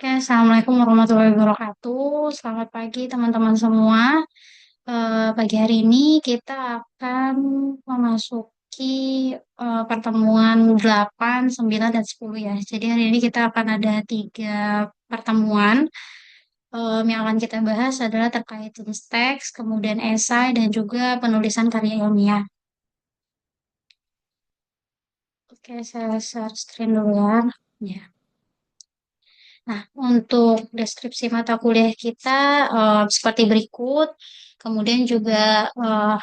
Oke, Assalamualaikum warahmatullahi wabarakatuh. Selamat pagi teman-teman semua. Pagi hari ini kita akan memasuki pertemuan 8, 9, dan 10 ya. Jadi hari ini kita akan ada tiga pertemuan. Yang akan kita bahas adalah terkait jenis teks, kemudian esai, dan juga penulisan karya ilmiah. Oke, saya share screen dulu ya. Ya. Nah, untuk deskripsi mata kuliah kita seperti berikut. Kemudian juga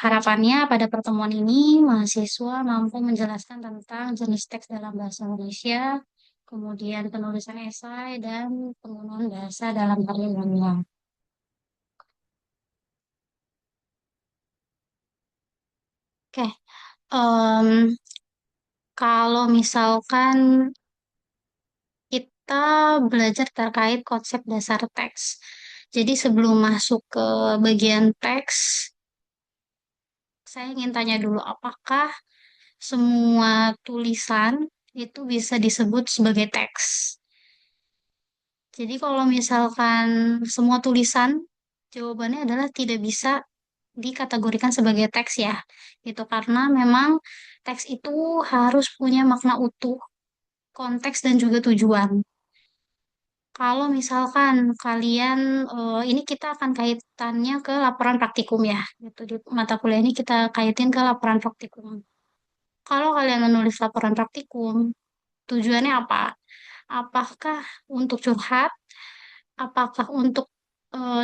harapannya pada pertemuan ini mahasiswa mampu menjelaskan tentang jenis teks dalam bahasa Indonesia, kemudian penulisan esai dan penggunaan bahasa dalam karya ilmiah. Oke, em, kalau misalkan kita belajar terkait konsep dasar teks. Jadi sebelum masuk ke bagian teks, saya ingin tanya dulu, apakah semua tulisan itu bisa disebut sebagai teks? Jadi kalau misalkan semua tulisan, jawabannya adalah tidak bisa dikategorikan sebagai teks ya. Itu karena memang teks itu harus punya makna utuh, konteks dan juga tujuan. Kalau misalkan kalian, ini kita akan kaitannya ke laporan praktikum ya. Gitu, di mata kuliah ini kita kaitin ke laporan praktikum. Kalau kalian menulis laporan praktikum, tujuannya apa? Apakah untuk curhat? Apakah untuk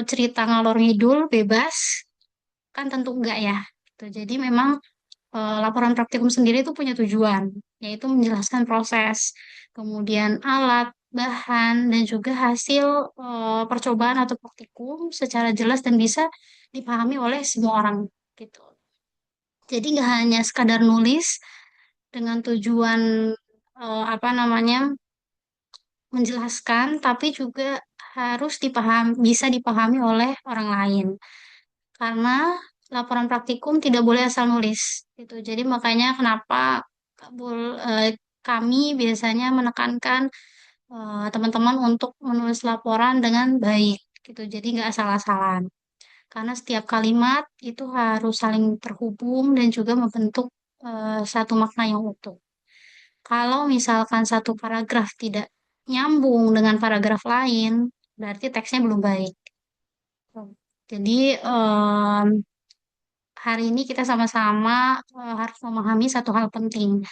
cerita ngalor ngidul bebas? Kan tentu enggak ya. Gitu. Jadi memang laporan praktikum sendiri itu punya tujuan, yaitu menjelaskan proses, kemudian alat, bahan, dan juga hasil percobaan atau praktikum secara jelas dan bisa dipahami oleh semua orang. Gitu. Jadi nggak hanya sekadar nulis dengan tujuan apa namanya menjelaskan, tapi juga harus bisa dipahami oleh orang lain. Karena laporan praktikum tidak boleh asal nulis. Gitu. Jadi makanya kenapa kami biasanya menekankan teman-teman untuk menulis laporan dengan baik. Gitu. Jadi nggak asal-asalan. Karena setiap kalimat itu harus saling terhubung dan juga membentuk satu makna yang utuh. Kalau misalkan satu paragraf tidak nyambung dengan paragraf lain, berarti teksnya belum baik. Jadi hari ini kita sama-sama harus memahami satu hal penting,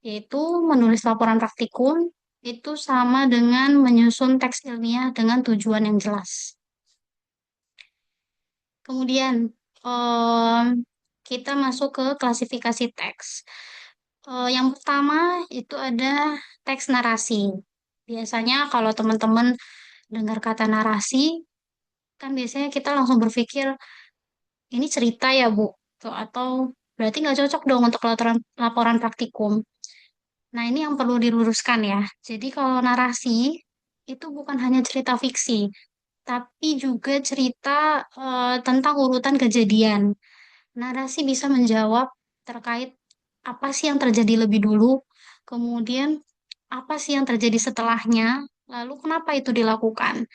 yaitu menulis laporan praktikum itu sama dengan menyusun teks ilmiah dengan tujuan yang jelas. Kemudian em, kita masuk ke klasifikasi teks. Yang pertama itu ada teks narasi. Biasanya kalau teman-teman dengar kata narasi, kan biasanya kita langsung berpikir, ini cerita ya, Bu? Tuh, atau berarti nggak cocok dong untuk laporan praktikum. Nah, ini yang perlu diluruskan ya. Jadi kalau narasi, itu bukan hanya cerita fiksi, tapi juga cerita tentang urutan kejadian. Narasi bisa menjawab terkait apa sih yang terjadi lebih dulu, kemudian apa sih yang terjadi setelahnya, lalu kenapa itu dilakukan.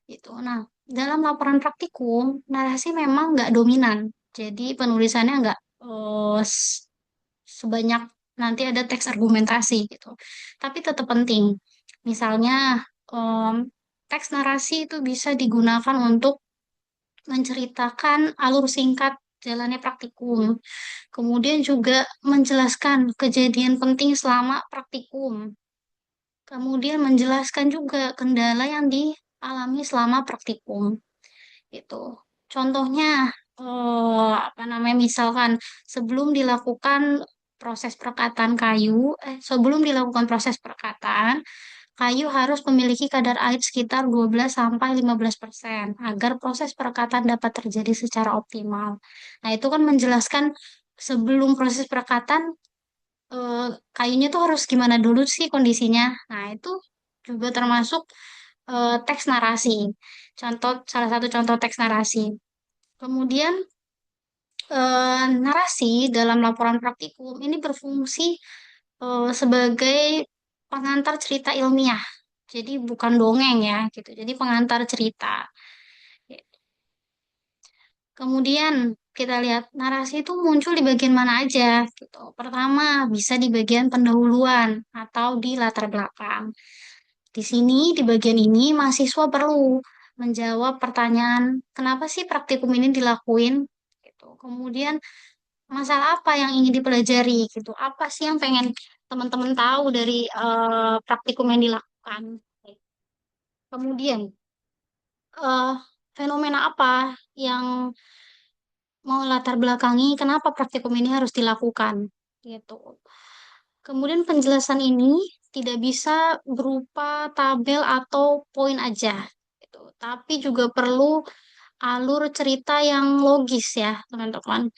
Gitu. Nah, dalam laporan praktikum, narasi memang nggak dominan. Jadi penulisannya nggak sebanyak nanti ada teks argumentasi gitu. Tapi tetap penting. Misalnya, em, teks narasi itu bisa digunakan untuk menceritakan alur singkat jalannya praktikum. Kemudian juga menjelaskan kejadian penting selama praktikum. Kemudian menjelaskan juga kendala yang dialami selama praktikum. Gitu. Contohnya, apa namanya, misalkan sebelum dilakukan proses perekatan kayu, sebelum dilakukan proses perekatan, kayu harus memiliki kadar air sekitar 12 sampai 15% agar proses perekatan dapat terjadi secara optimal. Nah, itu kan menjelaskan sebelum proses perekatan eh, kayunya tuh harus gimana dulu sih kondisinya. Nah, itu juga termasuk teks narasi. Salah satu contoh teks narasi. Kemudian narasi dalam laporan praktikum ini berfungsi sebagai pengantar cerita ilmiah. Jadi bukan dongeng ya gitu. Jadi pengantar cerita. Kemudian kita lihat narasi itu muncul di bagian mana aja gitu. Pertama, bisa di bagian pendahuluan atau di latar belakang. Di sini, di bagian ini, mahasiswa perlu menjawab pertanyaan, kenapa sih praktikum ini dilakuin? Gitu. Kemudian, masalah apa yang ingin dipelajari? Gitu. Apa sih yang pengen teman-teman tahu dari praktikum yang dilakukan? Kemudian, eh, fenomena apa yang mau latar belakangi kenapa praktikum ini harus dilakukan? Gitu. Kemudian penjelasan ini tidak bisa berupa tabel atau poin aja, gitu. Tapi juga perlu alur cerita yang logis ya, teman-teman.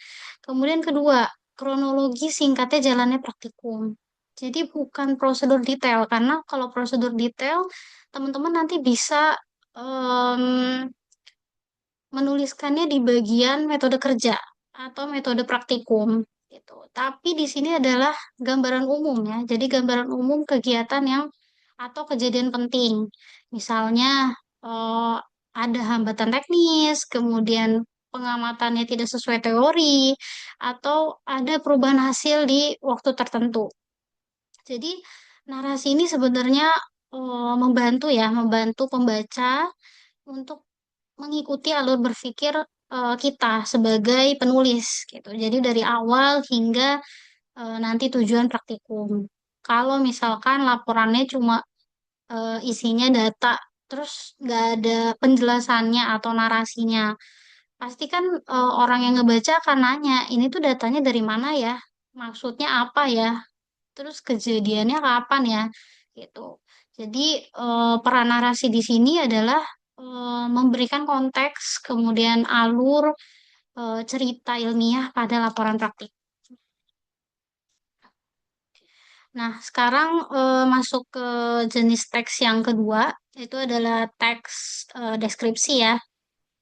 Kemudian kedua, kronologi singkatnya jalannya praktikum. Jadi bukan prosedur detail, karena kalau prosedur detail, teman-teman nanti bisa menuliskannya di bagian metode kerja atau metode praktikum gitu. Tapi di sini adalah gambaran umum ya. Jadi gambaran umum kegiatan yang atau kejadian penting. Misalnya eh, ada hambatan teknis, kemudian pengamatannya tidak sesuai teori, atau ada perubahan hasil di waktu tertentu. Jadi narasi ini sebenarnya membantu ya, membantu pembaca untuk mengikuti alur berpikir kita sebagai penulis gitu. Jadi dari awal hingga nanti tujuan praktikum. Kalau misalkan laporannya cuma isinya data, terus nggak ada penjelasannya atau narasinya, pasti kan orang yang ngebaca akan nanya, ini tuh datanya dari mana ya? Maksudnya apa ya? Terus kejadiannya kapan ya? Gitu. Jadi peran narasi di sini adalah memberikan konteks, kemudian alur cerita ilmiah pada laporan praktik. Nah, sekarang masuk ke jenis teks yang kedua, itu adalah teks deskripsi ya.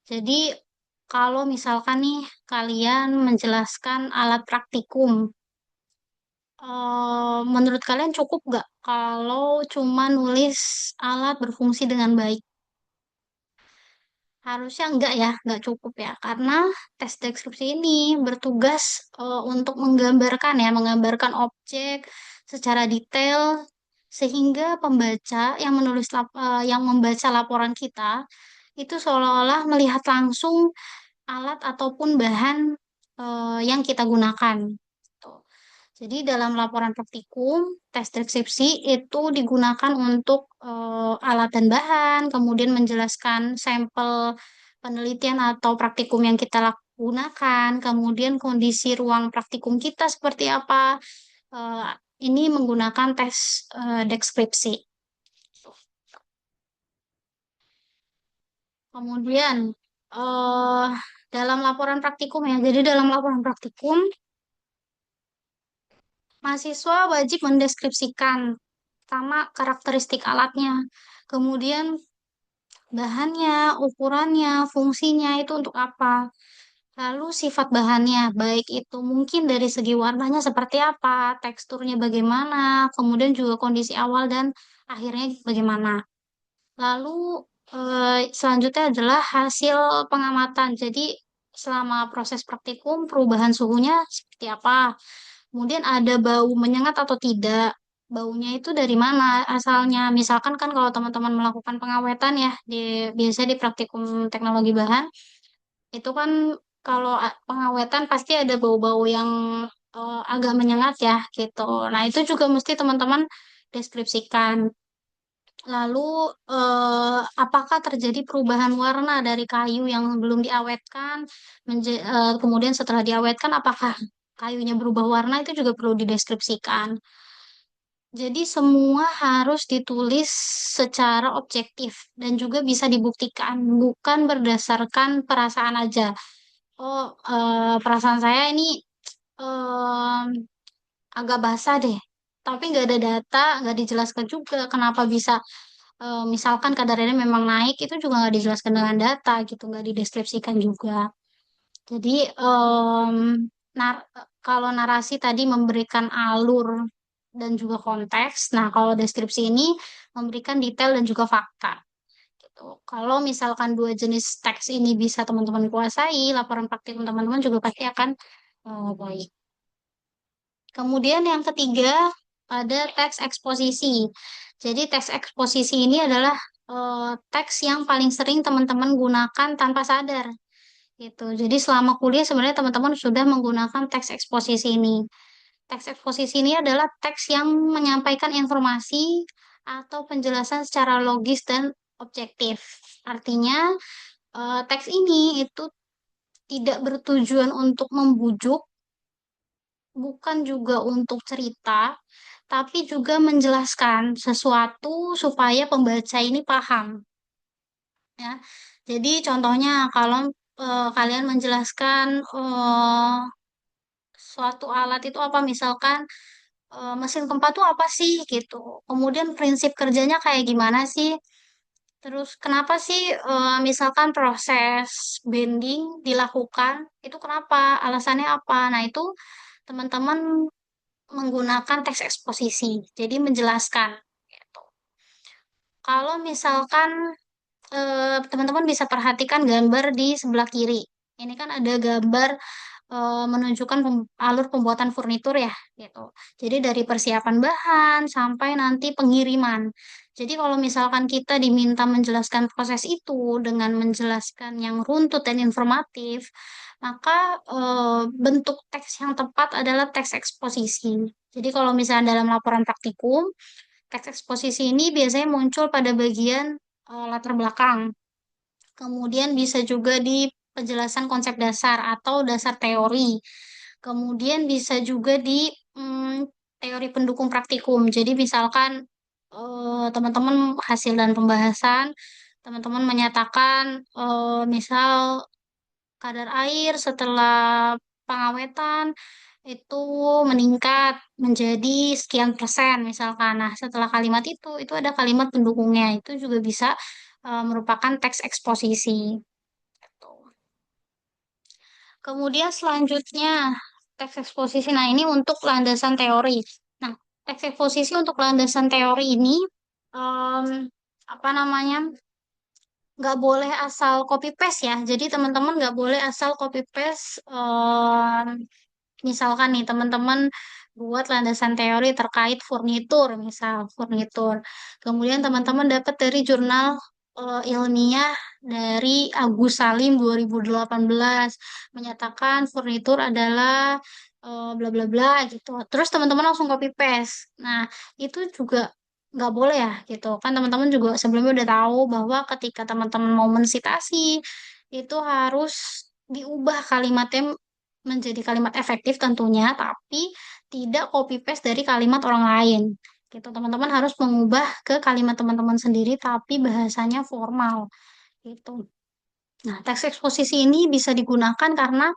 Jadi kalau misalkan nih kalian menjelaskan alat praktikum, menurut kalian cukup nggak kalau cuma nulis alat berfungsi dengan baik? Harusnya enggak ya, enggak cukup ya, karena tes deskripsi ini bertugas untuk menggambarkan ya, menggambarkan objek secara detail sehingga pembaca yang yang membaca laporan kita itu seolah-olah melihat langsung alat ataupun bahan yang kita gunakan. Tuh. Jadi dalam laporan praktikum, tes deskripsi itu digunakan untuk alat dan bahan, kemudian menjelaskan sampel penelitian atau praktikum yang kita gunakan, kemudian kondisi ruang praktikum kita seperti apa. Eh, ini menggunakan tes deskripsi. Kemudian eh dalam laporan praktikum ya, jadi dalam laporan praktikum mahasiswa wajib mendeskripsikan pertama karakteristik alatnya, kemudian bahannya, ukurannya, fungsinya itu untuk apa. Lalu sifat bahannya, baik itu mungkin dari segi warnanya seperti apa, teksturnya bagaimana, kemudian juga kondisi awal dan akhirnya bagaimana. Lalu selanjutnya adalah hasil pengamatan. Jadi selama proses praktikum perubahan suhunya seperti apa. Kemudian ada bau menyengat atau tidak. Baunya itu dari mana asalnya? Misalkan kan kalau teman-teman melakukan pengawetan ya biasanya di praktikum teknologi bahan itu kan kalau pengawetan pasti ada bau-bau yang agak menyengat ya gitu. Nah, itu juga mesti teman-teman deskripsikan. Lalu, apakah terjadi perubahan warna dari kayu yang belum diawetkan, kemudian setelah diawetkan, apakah kayunya berubah warna itu juga perlu dideskripsikan. Jadi semua harus ditulis secara objektif dan juga bisa dibuktikan, bukan berdasarkan perasaan aja. Oh, perasaan saya ini em, agak basah deh, tapi nggak ada data, nggak dijelaskan juga kenapa bisa misalkan kadar ini memang naik itu juga nggak dijelaskan dengan data gitu nggak dideskripsikan juga jadi kalau narasi tadi memberikan alur dan juga konteks. Nah, kalau deskripsi ini memberikan detail dan juga fakta. Gitu. Kalau misalkan dua jenis teks ini bisa teman-teman kuasai, laporan praktik teman-teman juga pasti akan baik. Kemudian yang ketiga ada teks eksposisi. Jadi teks eksposisi ini adalah teks yang paling sering teman-teman gunakan tanpa sadar gitu. Jadi selama kuliah sebenarnya teman-teman sudah menggunakan teks eksposisi ini. Teks eksposisi ini adalah teks yang menyampaikan informasi atau penjelasan secara logis dan objektif. Artinya teks ini itu tidak bertujuan untuk membujuk, bukan juga untuk cerita, tapi juga menjelaskan sesuatu supaya pembaca ini paham, ya. Jadi contohnya kalau kalian menjelaskan suatu alat itu apa, misalkan mesin pompa itu apa sih gitu. Kemudian prinsip kerjanya kayak gimana sih? Terus kenapa sih misalkan proses bending dilakukan? Itu kenapa? Alasannya apa? Nah, itu teman-teman menggunakan teks eksposisi. Jadi menjelaskan gitu. Kalau misalkan teman-teman bisa perhatikan gambar di sebelah kiri. Ini kan ada gambar menunjukkan alur pembuatan furnitur ya, gitu. Jadi dari persiapan bahan sampai nanti pengiriman. Jadi kalau misalkan kita diminta menjelaskan proses itu dengan menjelaskan yang runtut dan informatif, maka bentuk teks yang tepat adalah teks eksposisi. Jadi kalau misalnya dalam laporan praktikum, teks eksposisi ini biasanya muncul pada bagian latar belakang. Kemudian bisa juga di penjelasan konsep dasar atau dasar teori. Kemudian bisa juga di teori pendukung praktikum. Jadi misalkan teman-teman hasil dan pembahasan, teman-teman menyatakan misal kadar air setelah pengawetan itu meningkat menjadi sekian persen misalkan. Nah, setelah kalimat itu ada kalimat pendukungnya. Itu juga bisa merupakan teks eksposisi. Gitu. Kemudian selanjutnya teks eksposisi. Nah, ini untuk landasan teori. Nah, teks eksposisi untuk landasan teori ini em, apa namanya? Nggak boleh asal copy paste ya. Jadi teman-teman nggak boleh asal copy paste. Misalkan nih teman-teman buat landasan teori terkait furnitur, misal furnitur. Kemudian teman-teman dapat dari jurnal ilmiah dari Agus Salim 2018 menyatakan furnitur adalah bla bla bla gitu. Terus teman-teman langsung copy paste. Nah, itu juga nggak boleh ya gitu. Kan teman-teman juga sebelumnya udah tahu bahwa ketika teman-teman mau mensitasi itu harus diubah kalimatnya menjadi kalimat efektif tentunya, tapi tidak copy paste dari kalimat orang lain. Gitu, teman-teman harus mengubah ke kalimat teman-teman sendiri, tapi bahasanya formal. Gitu. Nah, teks eksposisi ini bisa digunakan karena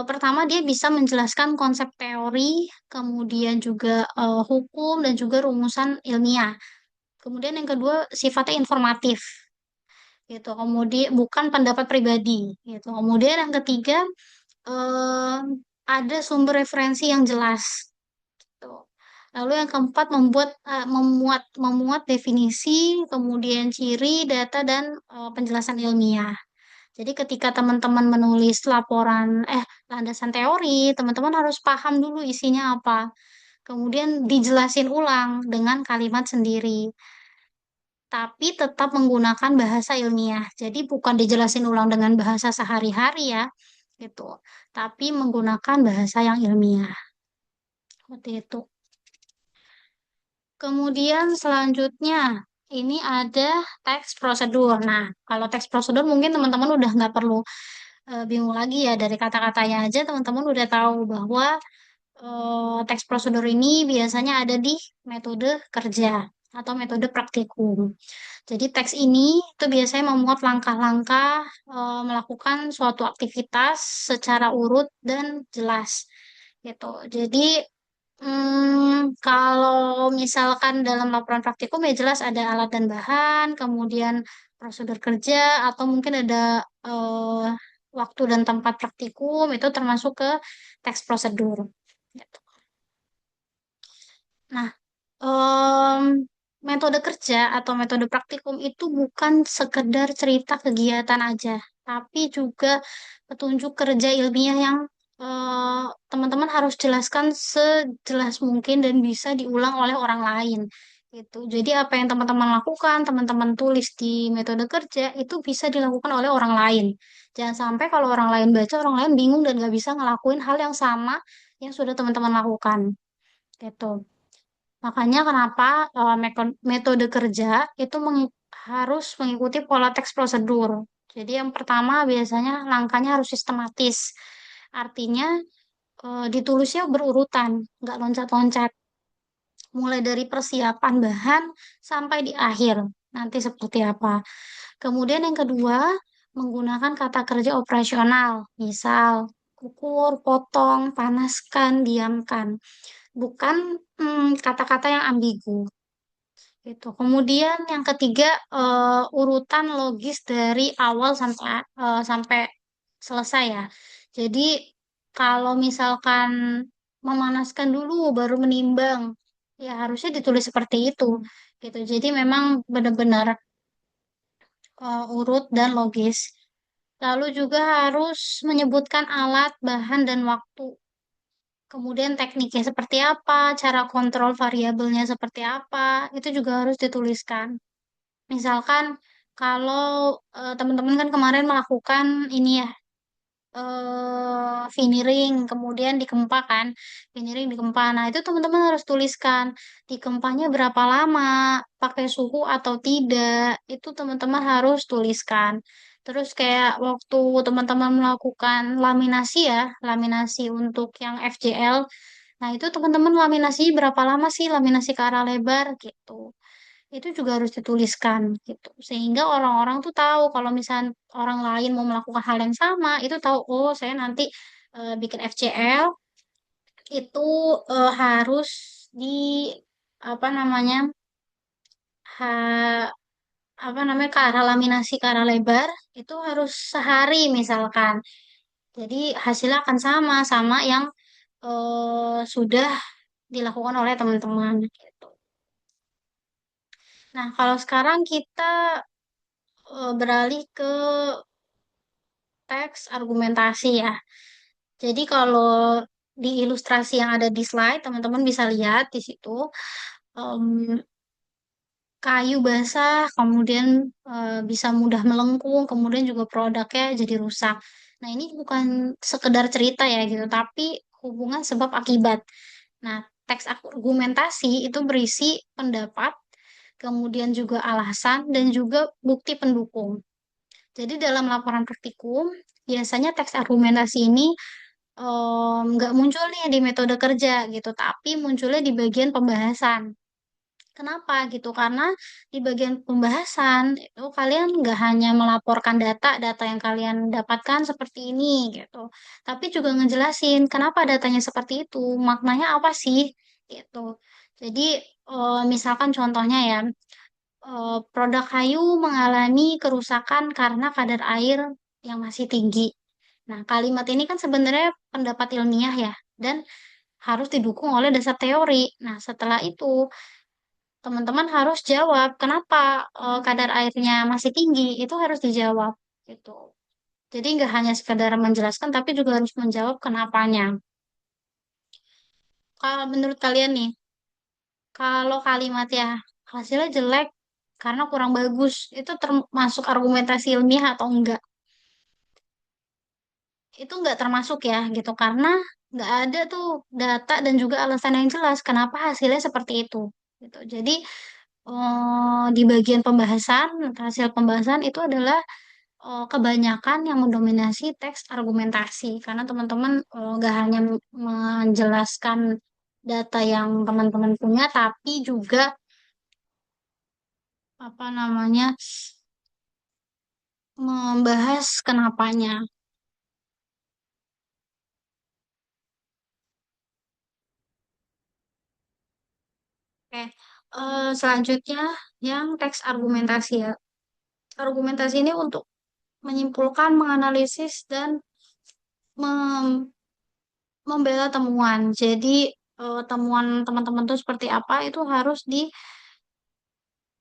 pertama dia bisa menjelaskan konsep teori, kemudian juga hukum dan juga rumusan ilmiah. Kemudian yang kedua sifatnya informatif, gitu. Kemudian bukan pendapat pribadi, gitu. Kemudian yang ketiga eh, ada sumber referensi yang jelas. Tuh. Lalu yang keempat memuat definisi, kemudian ciri, data dan penjelasan ilmiah. Jadi ketika teman-teman menulis landasan teori, teman-teman harus paham dulu isinya apa. Kemudian dijelasin ulang dengan kalimat sendiri, tapi tetap menggunakan bahasa ilmiah. Jadi bukan dijelasin ulang dengan bahasa sehari-hari ya, gitu. Tapi menggunakan bahasa yang ilmiah. Seperti itu. Kemudian selanjutnya ini ada teks prosedur. Nah, kalau teks prosedur mungkin teman-teman udah nggak perlu bingung lagi ya, dari kata-katanya aja teman-teman udah tahu bahwa teks prosedur ini biasanya ada di metode kerja atau metode praktikum. Jadi teks ini itu biasanya memuat langkah-langkah melakukan suatu aktivitas secara urut dan jelas gitu. Jadi kalau misalkan dalam laporan praktikum ya jelas ada alat dan bahan, kemudian prosedur kerja, atau mungkin ada waktu dan tempat praktikum, itu termasuk ke teks prosedur. Gitu. Nah, Em, metode kerja atau metode praktikum itu bukan sekedar cerita kegiatan aja, tapi juga petunjuk kerja ilmiah yang teman-teman harus jelaskan sejelas mungkin dan bisa diulang oleh orang lain. Gitu. Jadi apa yang teman-teman lakukan, teman-teman tulis di metode kerja itu bisa dilakukan oleh orang lain. Jangan sampai kalau orang lain baca, orang lain bingung dan nggak bisa ngelakuin hal yang sama yang sudah teman-teman lakukan. Gitu. Makanya kenapa metode kerja itu harus mengikuti pola teks prosedur. Jadi yang pertama biasanya langkahnya harus sistematis. Artinya ditulisnya berurutan, nggak loncat-loncat. Mulai dari persiapan bahan sampai di akhir. Nanti seperti apa. Kemudian yang kedua, menggunakan kata kerja operasional. Misal, ukur, potong, panaskan, diamkan. Bukan kata-kata yang ambigu. Itu. Kemudian yang ketiga urutan logis dari awal sampai selesai ya. Jadi kalau misalkan memanaskan dulu baru menimbang, ya harusnya ditulis seperti itu. Gitu. Jadi memang benar-benar urut dan logis. Lalu juga harus menyebutkan alat, bahan, dan waktu. Kemudian tekniknya seperti apa, cara kontrol variabelnya seperti apa, itu juga harus dituliskan. Misalkan kalau teman-teman kan kemarin melakukan ini ya, finiring, kemudian dikempa kan, finiring dikempa. Nah itu teman-teman harus tuliskan dikempanya berapa lama, pakai suhu atau tidak, itu teman-teman harus tuliskan. Terus kayak waktu teman-teman melakukan laminasi ya, laminasi untuk yang FJL, nah itu teman-teman laminasi berapa lama sih laminasi ke arah lebar gitu, itu juga harus dituliskan gitu sehingga orang-orang tuh tahu kalau misalnya orang lain mau melakukan hal yang sama itu tahu oh saya nanti bikin FCL itu harus di apa namanya ha- apa namanya ke arah laminasi ke arah lebar itu harus sehari misalkan, jadi hasilnya akan sama sama yang sudah dilakukan oleh teman-teman gitu. Nah kalau sekarang kita beralih ke teks argumentasi ya. Jadi kalau di ilustrasi yang ada di slide, teman-teman bisa lihat di situ em, kayu basah, kemudian bisa mudah melengkung, kemudian juga produknya jadi rusak. Nah, ini bukan sekedar cerita ya gitu, tapi hubungan sebab akibat. Nah, teks argumentasi itu berisi pendapat, kemudian juga alasan, dan juga bukti pendukung. Jadi dalam laporan praktikum, biasanya teks argumentasi ini nggak muncul nih di metode kerja gitu, tapi munculnya di bagian pembahasan. Kenapa gitu? Karena di bagian pembahasan itu kalian nggak hanya melaporkan data-data yang kalian dapatkan seperti ini gitu, tapi juga ngejelasin kenapa datanya seperti itu, maknanya apa sih gitu. Jadi misalkan contohnya ya, produk kayu mengalami kerusakan karena kadar air yang masih tinggi. Nah, kalimat ini kan sebenarnya pendapat ilmiah ya, dan harus didukung oleh dasar teori. Nah, setelah itu teman-teman harus jawab kenapa kadar airnya masih tinggi, itu harus dijawab gitu. Jadi nggak hanya sekedar menjelaskan, tapi juga harus menjawab kenapanya. Kalau menurut kalian nih, kalau kalimat ya hasilnya jelek karena kurang bagus, itu termasuk argumentasi ilmiah atau enggak? Itu nggak termasuk ya gitu karena nggak ada tuh data dan juga alasan yang jelas kenapa hasilnya seperti itu gitu. Jadi di bagian pembahasan hasil pembahasan itu adalah kebanyakan yang mendominasi teks argumentasi karena teman-teman nggak hanya menjelaskan data yang teman-teman punya tapi juga apa namanya membahas kenapanya. Oke, selanjutnya yang teks argumentasi ya. Argumentasi ini untuk menyimpulkan, menganalisis, dan mem- membela temuan. Jadi, temuan teman-teman tuh seperti apa itu harus di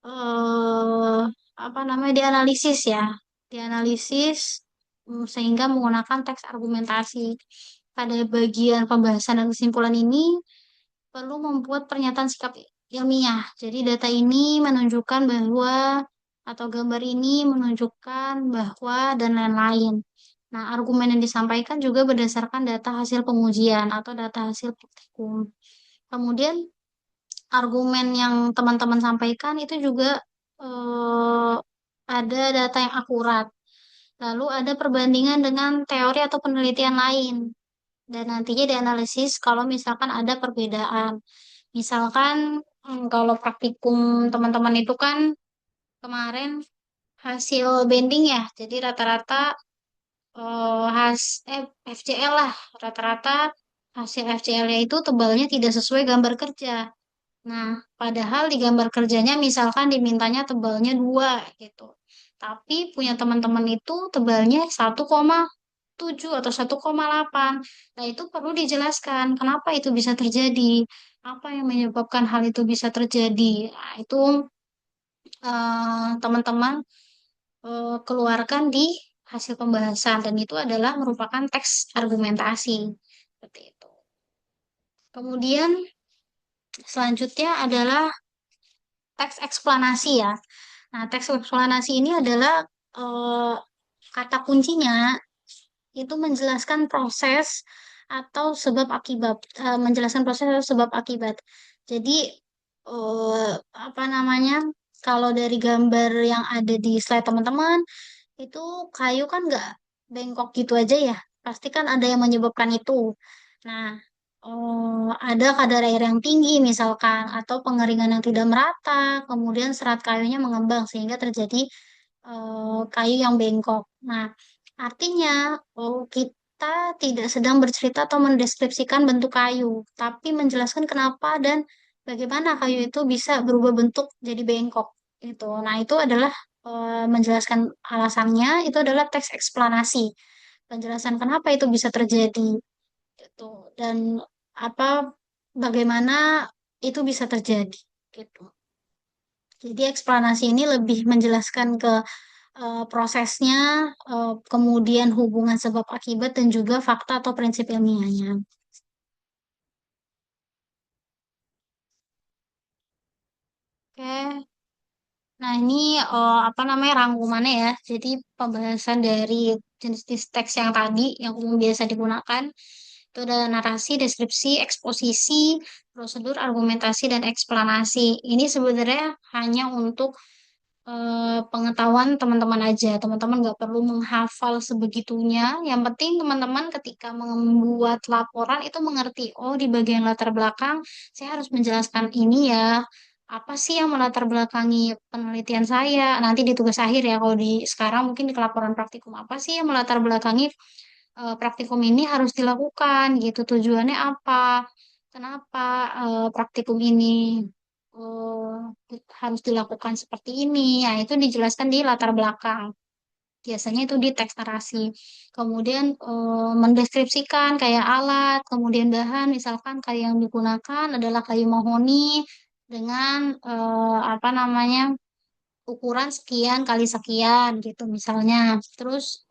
eh, apa namanya dianalisis ya, dianalisis sehingga menggunakan teks argumentasi. Pada bagian pembahasan dan kesimpulan ini perlu membuat pernyataan sikap ilmiah. Jadi data ini menunjukkan bahwa atau gambar ini menunjukkan bahwa dan lain-lain. Nah, argumen yang disampaikan juga berdasarkan data hasil pengujian atau data hasil praktikum. Kemudian argumen yang teman-teman sampaikan itu juga eh, ada data yang akurat. Lalu ada perbandingan dengan teori atau penelitian lain. Dan nantinya dianalisis kalau misalkan ada perbedaan. Misalkan kalau praktikum teman-teman itu kan kemarin hasil banding ya. Jadi rata-rata FCL lah. Rata-rata hasil FCL-nya itu tebalnya tidak sesuai gambar kerja. Nah, padahal di gambar kerjanya misalkan dimintanya tebalnya 2 gitu. Tapi punya teman-teman itu tebalnya 1,7 atau 1,8. Nah, itu perlu dijelaskan kenapa itu bisa terjadi. Apa yang menyebabkan hal itu bisa terjadi. Nah, itu teman-teman keluarkan di hasil pembahasan dan itu adalah merupakan teks argumentasi. Seperti itu. Kemudian selanjutnya adalah teks eksplanasi ya. Nah, teks eksplanasi ini adalah eh, kata kuncinya itu menjelaskan proses atau sebab akibat, menjelaskan proses atau sebab akibat. Jadi eh, apa namanya? Kalau dari gambar yang ada di slide teman-teman itu kayu kan nggak bengkok gitu aja ya. Pasti kan ada yang menyebabkan itu. Nah, ada kadar air yang tinggi misalkan atau pengeringan yang tidak merata, kemudian serat kayunya mengembang sehingga terjadi kayu yang bengkok. Nah, artinya kita tidak sedang bercerita atau mendeskripsikan bentuk kayu, tapi menjelaskan kenapa dan bagaimana kayu itu bisa berubah bentuk jadi bengkok. Itu. Nah, itu adalah menjelaskan alasannya, itu adalah teks eksplanasi. Penjelasan kenapa itu bisa terjadi gitu. Dan apa bagaimana itu bisa terjadi gitu. Jadi eksplanasi ini lebih menjelaskan ke prosesnya, kemudian hubungan sebab akibat dan juga fakta atau prinsip ilmiahnya. Oke, nah ini apa namanya rangkumannya ya. Jadi pembahasan dari jenis teks yang tadi yang umum biasa digunakan itu ada narasi, deskripsi, eksposisi, prosedur, argumentasi, dan eksplanasi. Ini sebenarnya hanya untuk pengetahuan teman-teman aja. Teman-teman nggak perlu menghafal sebegitunya. Yang penting teman-teman ketika membuat laporan itu mengerti, oh di bagian latar belakang saya harus menjelaskan ini ya. Apa sih yang melatar belakangi penelitian saya? Nanti di tugas akhir ya, kalau di sekarang mungkin di laporan praktikum apa sih yang melatar belakangi praktikum ini harus dilakukan gitu. Tujuannya apa? Kenapa praktikum ini harus dilakukan seperti ini? Ya, itu dijelaskan di latar belakang. Biasanya itu di teks narasi. Kemudian mendeskripsikan kayak alat, kemudian bahan, misalkan kayu yang digunakan adalah kayu mahoni dengan apa namanya ukuran sekian kali sekian gitu misalnya. Terus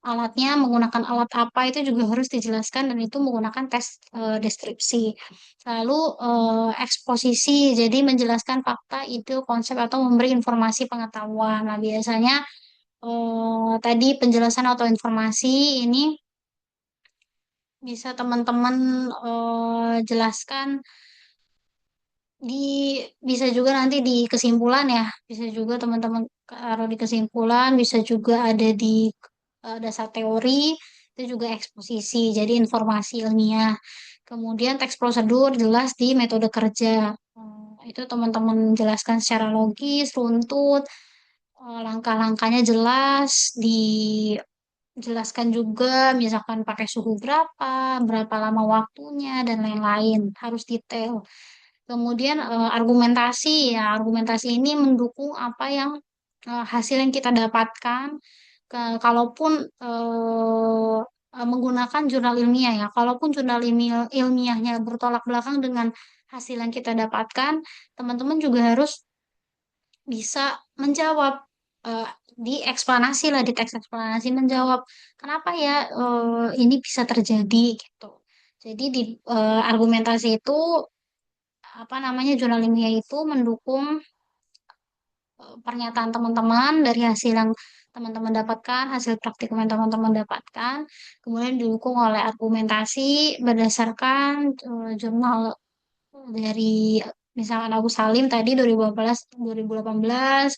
alatnya menggunakan alat apa itu juga harus dijelaskan dan itu menggunakan tes deskripsi. Lalu eksposisi, jadi menjelaskan fakta, itu konsep atau memberi informasi pengetahuan. Nah, biasanya tadi penjelasan atau informasi ini bisa teman-teman jelaskan di bisa juga nanti di kesimpulan ya, bisa juga teman-teman taruh di kesimpulan, bisa juga ada di dasar teori, itu juga eksposisi, jadi informasi ilmiah. Kemudian teks prosedur jelas di metode kerja. Itu teman-teman jelaskan secara logis, runtut, langkah-langkahnya jelas, dijelaskan juga misalkan pakai suhu berapa, berapa lama waktunya, dan lain-lain. Harus detail. Kemudian argumentasi ya, argumentasi ini mendukung apa yang hasil yang kita dapatkan. Kalaupun menggunakan jurnal ilmiah ya. Kalaupun jurnal ilmiahnya bertolak belakang dengan hasil yang kita dapatkan, teman-teman juga harus bisa menjawab eh, di eksplanasi lah, di teks eksplanasi menjawab kenapa ya ini bisa terjadi gitu. Jadi di argumentasi itu apa namanya jurnal ilmiah itu mendukung pernyataan teman-teman dari hasil yang teman-teman dapatkan, hasil praktikum yang teman-teman dapatkan, kemudian didukung oleh argumentasi berdasarkan jurnal dari misalkan Abu Salim tadi 2018 2018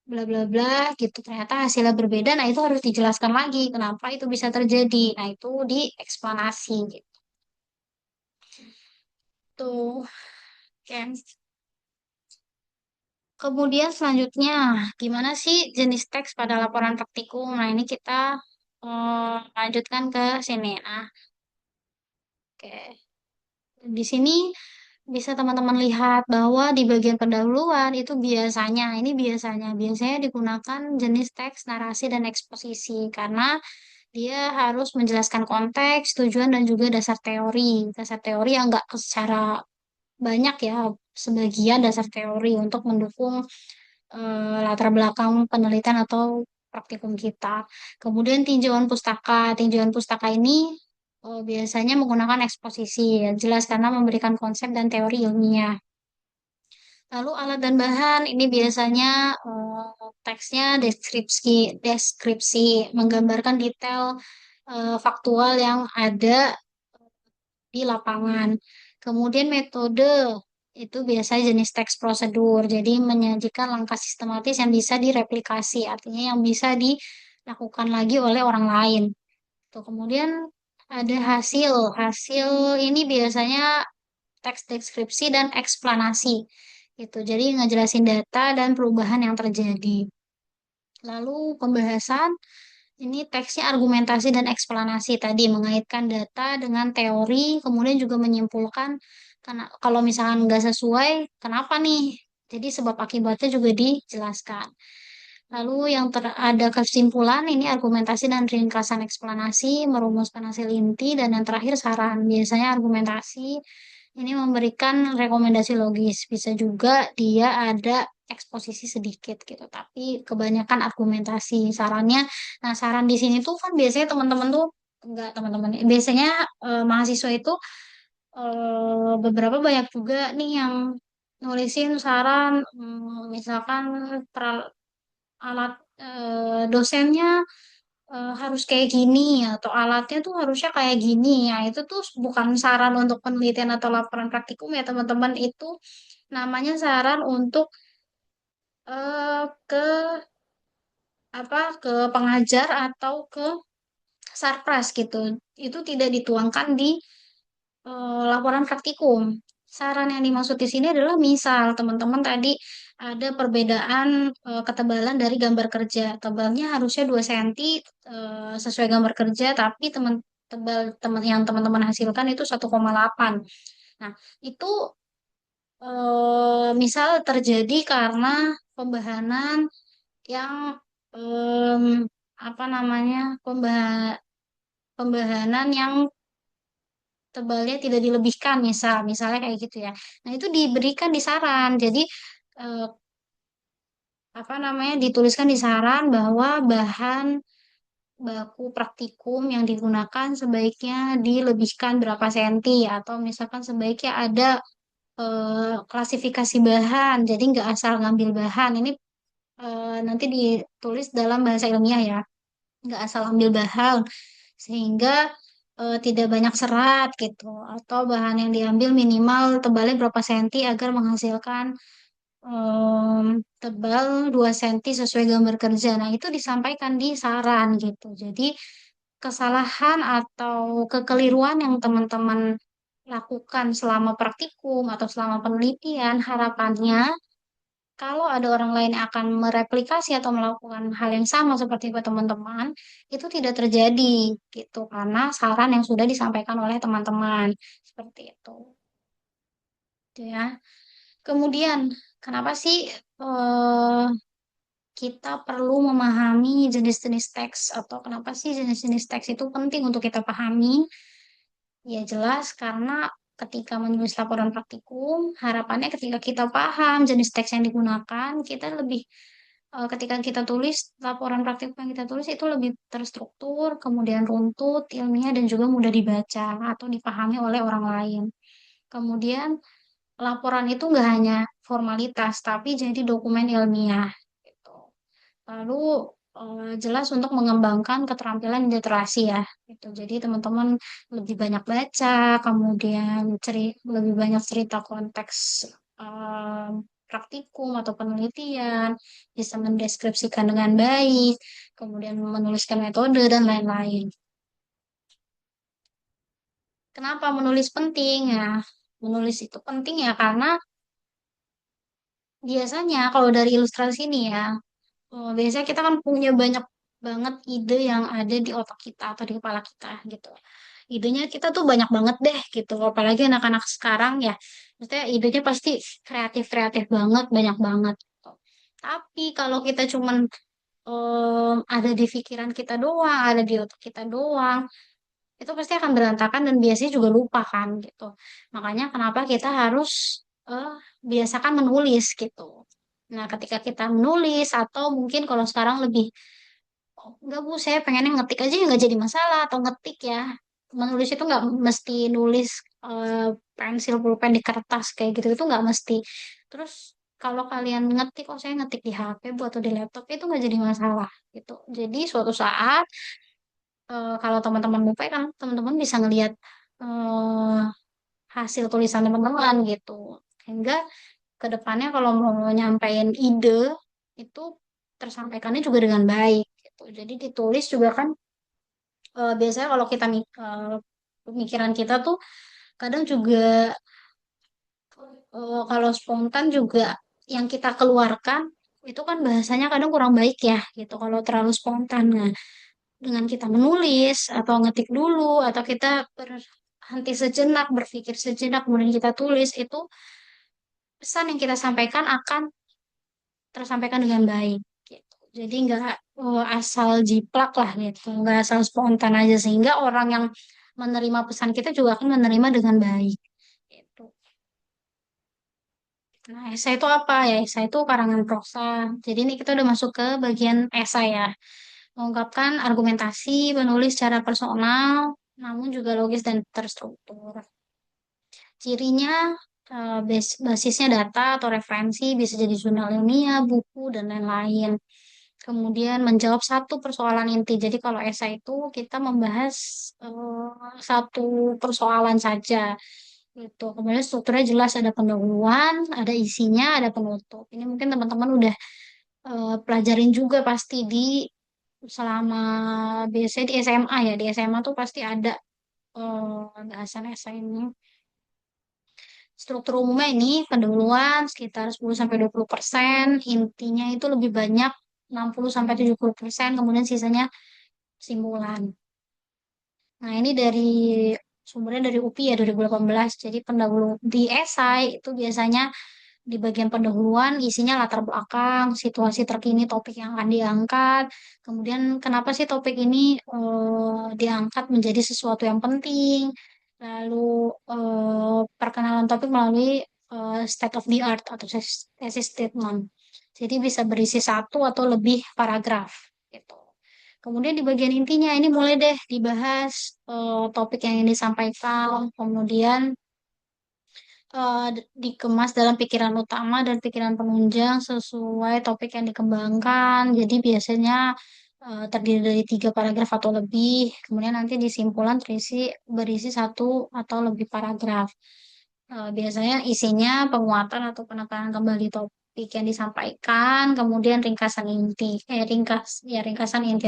bla bla bla gitu ternyata hasilnya berbeda, nah itu harus dijelaskan lagi kenapa itu bisa terjadi, nah itu dieksplanasi gitu tuh kan. Kemudian selanjutnya, gimana sih jenis teks pada laporan praktikum? Nah, ini kita lanjutkan ke sini. Nah, oke. Di sini bisa teman-teman lihat bahwa di bagian pendahuluan itu biasanya digunakan jenis teks narasi dan eksposisi karena dia harus menjelaskan konteks, tujuan dan juga dasar teori. Dasar teori yang enggak secara banyak ya, sebagian dasar teori untuk mendukung latar belakang penelitian atau praktikum kita. Kemudian tinjauan pustaka ini biasanya menggunakan eksposisi, ya, jelas karena memberikan konsep dan teori ilmiah. Lalu alat dan bahan ini biasanya teksnya deskripsi menggambarkan detail faktual yang ada di lapangan. Kemudian metode itu biasanya jenis teks prosedur, jadi menyajikan langkah sistematis yang bisa direplikasi, artinya yang bisa dilakukan lagi oleh orang lain. Tuh, kemudian ada hasil ini biasanya teks deskripsi dan eksplanasi. Itu jadi ngejelasin data dan perubahan yang terjadi. Lalu pembahasan ini teksnya argumentasi dan eksplanasi tadi mengaitkan data dengan teori, kemudian juga menyimpulkan karena kalau misalkan nggak sesuai, kenapa nih? Jadi sebab akibatnya juga dijelaskan. Lalu yang ada kesimpulan ini argumentasi dan ringkasan eksplanasi, merumuskan hasil inti, dan yang terakhir saran. Biasanya argumentasi ini memberikan rekomendasi logis. Bisa juga dia ada eksposisi sedikit gitu, tapi kebanyakan argumentasi. Sarannya, nah saran di sini tuh kan biasanya teman-teman tuh enggak teman-teman. Biasanya mahasiswa itu beberapa banyak juga nih yang nulisin saran, misalkan alat dosennya harus kayak gini atau alatnya tuh harusnya kayak gini ya itu tuh bukan saran untuk penelitian atau laporan praktikum ya teman-teman, itu namanya saran untuk ke ke pengajar atau ke sarpras gitu, itu tidak dituangkan di laporan praktikum. Saran yang dimaksud di sini adalah misal teman-teman tadi ada perbedaan ketebalan dari gambar kerja. Tebalnya harusnya 2 cm sesuai gambar kerja, tapi teman yang teman-teman hasilkan itu 1,8. Nah, itu misal terjadi karena pembahanan yang em, apa namanya? Pembahanan yang tebalnya tidak dilebihkan misalnya kayak gitu ya. Nah, itu diberikan di saran. Jadi eh, dituliskan di saran bahwa bahan baku praktikum yang digunakan sebaiknya dilebihkan berapa senti atau misalkan sebaiknya ada klasifikasi bahan. Jadi nggak asal ngambil bahan. Ini nanti ditulis dalam bahasa ilmiah ya. Nggak asal ambil bahan sehingga tidak banyak serat gitu, atau bahan yang diambil minimal tebalnya berapa senti agar menghasilkan tebal 2 senti sesuai gambar kerja. Nah, itu disampaikan di saran gitu. Jadi kesalahan atau kekeliruan yang teman-teman lakukan selama praktikum atau selama penelitian, harapannya kalau ada orang lain yang akan mereplikasi atau melakukan hal yang sama seperti itu teman-teman, itu tidak terjadi gitu karena saran yang sudah disampaikan oleh teman-teman seperti itu. Gitu ya. Kemudian, kenapa sih eh, kita perlu memahami jenis-jenis teks atau kenapa sih jenis-jenis teks itu penting untuk kita pahami. Ya jelas karena ketika menulis laporan praktikum, harapannya ketika kita paham jenis teks yang digunakan, kita lebih ketika kita tulis laporan praktikum yang kita tulis itu lebih terstruktur, kemudian runtut, ilmiah dan juga mudah dibaca atau dipahami oleh orang lain. Kemudian laporan itu nggak hanya formalitas, tapi jadi dokumen ilmiah. Gitu. Lalu jelas untuk mengembangkan keterampilan literasi ya. Gitu. Jadi teman-teman lebih banyak baca, kemudian lebih banyak cerita konteks eh, praktikum atau penelitian, bisa mendeskripsikan dengan baik, kemudian menuliskan metode dan lain-lain. Kenapa menulis penting ya? Menulis itu penting ya karena biasanya kalau dari ilustrasi ini ya, biasanya kita kan punya banyak banget ide yang ada di otak kita atau di kepala kita gitu. Idenya kita tuh banyak banget deh gitu. Apalagi anak-anak sekarang ya, maksudnya idenya pasti kreatif-kreatif banget, banyak banget. Gitu. Tapi kalau kita cuman ada di pikiran kita doang, ada di otak kita doang, itu pasti akan berantakan dan biasanya juga lupa kan gitu. Makanya kenapa kita harus eh, biasakan menulis gitu. Nah, ketika kita menulis atau mungkin kalau sekarang lebih, "Oh, enggak Bu, saya pengennya ngetik aja ya nggak jadi masalah atau ngetik ya. Menulis itu nggak mesti nulis eh, pensil pulpen di kertas kayak gitu itu nggak mesti. Terus kalau kalian ngetik, oh saya ngetik di HP Bu atau di laptop itu nggak jadi masalah gitu. Jadi suatu saat kalau teman-teman lupa kan teman-teman bisa ngelihat eh, hasil tulisan teman-teman gitu. Sehingga ke depannya kalau mau nyampein ide itu tersampaikannya juga dengan baik gitu. Jadi ditulis juga kan biasanya kalau kita pemikiran kita tuh kadang juga kalau spontan juga yang kita keluarkan itu kan bahasanya kadang kurang baik ya gitu kalau terlalu spontan. Nah, dengan kita menulis atau ngetik dulu atau kita berhenti sejenak, berpikir sejenak, kemudian kita tulis itu pesan yang kita sampaikan akan tersampaikan dengan baik gitu. Jadi nggak asal jiplak lah gitu, nggak asal spontan aja sehingga orang yang menerima pesan kita juga akan menerima dengan baik. Gitu. Nah, esai itu apa ya? Esai itu karangan prosa. Jadi ini kita udah masuk ke bagian esai ya. Mengungkapkan argumentasi, menulis secara personal, namun juga logis dan terstruktur. Cirinya basisnya data atau referensi, bisa jadi jurnal ilmiah, buku, dan lain-lain. Kemudian menjawab satu persoalan inti. Jadi kalau esai itu kita membahas satu persoalan saja. Gitu. Kemudian strukturnya jelas ada pendahuluan, ada isinya, ada penutup. Ini mungkin teman-teman udah pelajarin juga pasti di selama biasanya di SMA ya. Di SMA tuh pasti ada bahasan esai ini. Struktur umumnya ini pendahuluan sekitar 10-20%, intinya itu lebih banyak 60-70%, kemudian sisanya kesimpulan. Nah, ini dari sumbernya dari UPI ya 2018. Jadi pendahulu di esai itu biasanya di bagian pendahuluan isinya latar belakang, situasi terkini topik yang akan diangkat. Kemudian kenapa sih topik ini diangkat menjadi sesuatu yang penting. Lalu perkenalan topik melalui state of the art atau thesis statement. Jadi bisa berisi satu atau lebih paragraf gitu. Kemudian di bagian intinya ini mulai deh dibahas topik yang ingin disampaikan, kemudian dikemas dalam pikiran utama dan pikiran penunjang sesuai topik yang dikembangkan. Jadi biasanya terdiri dari 3 paragraf atau lebih. Kemudian nanti di simpulan berisi satu atau lebih paragraf. Biasanya isinya penguatan atau penekanan kembali topik yang disampaikan, kemudian ringkasan inti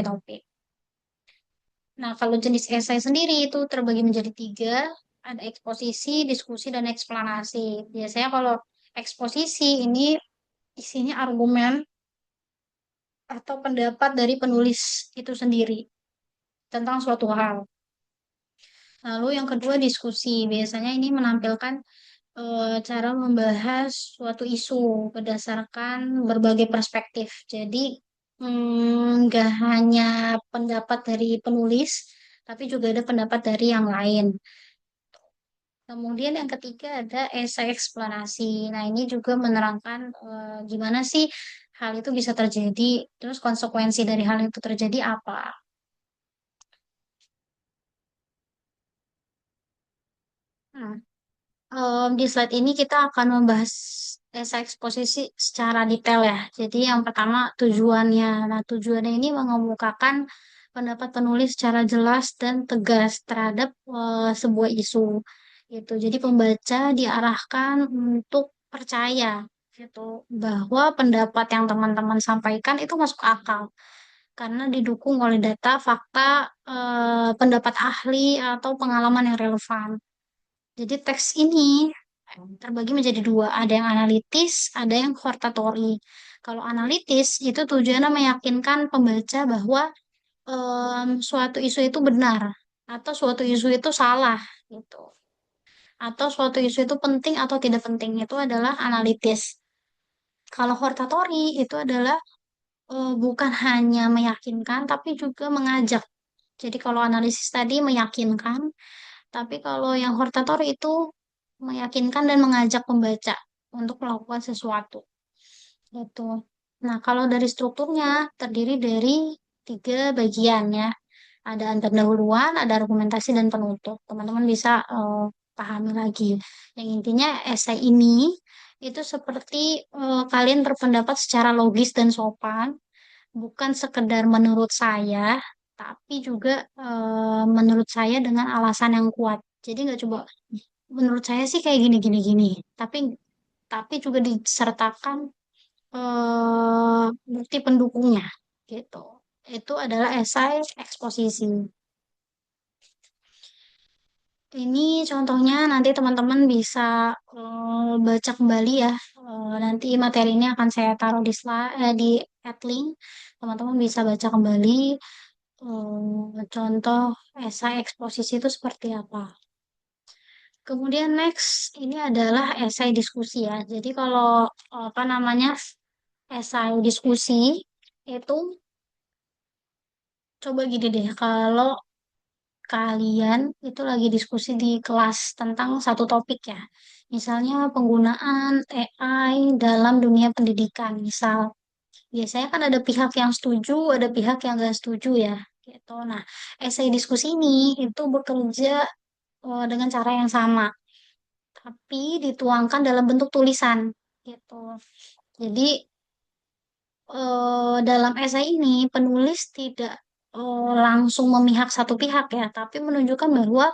topik. Nah, kalau jenis esai sendiri itu terbagi menjadi 3, ada eksposisi, diskusi, dan eksplanasi. Biasanya kalau eksposisi ini isinya argumen atau pendapat dari penulis itu sendiri tentang suatu hal. Lalu yang kedua diskusi. Biasanya ini menampilkan cara membahas suatu isu berdasarkan berbagai perspektif. Jadi nggak hanya pendapat dari penulis, tapi juga ada pendapat dari yang lain. Kemudian yang ketiga ada esai eksplanasi. Nah, ini juga menerangkan gimana sih hal itu bisa terjadi, terus konsekuensi dari hal itu terjadi apa. Nah, di slide ini kita akan membahas esai eksposisi secara detail ya. Jadi yang pertama tujuannya. Nah, tujuannya ini mengemukakan pendapat penulis secara jelas dan tegas terhadap sebuah isu. Gitu. Jadi pembaca diarahkan untuk percaya gitu bahwa pendapat yang teman-teman sampaikan itu masuk akal karena didukung oleh data, fakta, pendapat ahli atau pengalaman yang relevan. Jadi teks ini terbagi menjadi dua, ada yang analitis, ada yang hortatori. Kalau analitis itu tujuannya meyakinkan pembaca bahwa suatu isu itu benar atau suatu isu itu salah gitu. Atau suatu isu itu penting atau tidak penting itu adalah analitis. Kalau hortatori itu adalah bukan hanya meyakinkan tapi juga mengajak. Jadi kalau analisis tadi meyakinkan, tapi kalau yang hortatori itu meyakinkan dan mengajak pembaca untuk melakukan sesuatu. Gitu. Nah, kalau dari strukturnya terdiri dari tiga bagian ya. Ada pendahuluan, ada argumentasi dan penutup. Teman-teman bisa pahami lagi. Yang intinya esai ini itu seperti kalian berpendapat secara logis dan sopan, bukan sekedar menurut saya, tapi juga menurut saya dengan alasan yang kuat. Jadi nggak coba menurut saya sih kayak gini gini gini, tapi juga disertakan bukti pendukungnya gitu. Itu adalah esai eksposisi. Ini contohnya nanti teman-teman bisa baca kembali ya. Nanti materi ini akan saya taruh di di at link. Teman-teman bisa baca kembali contoh esai eksposisi itu seperti apa. Kemudian next ini adalah esai diskusi ya. Jadi kalau apa namanya esai diskusi itu coba gini deh, kalau kalian itu lagi diskusi di kelas tentang satu topik ya. Misalnya penggunaan AI dalam dunia pendidikan. Misal, biasanya kan ada pihak yang setuju, ada pihak yang nggak setuju ya. Gitu. Nah, esai diskusi ini itu bekerja dengan cara yang sama, tapi dituangkan dalam bentuk tulisan. Gitu. Jadi dalam esai ini penulis tidak langsung memihak satu pihak ya, tapi menunjukkan bahwa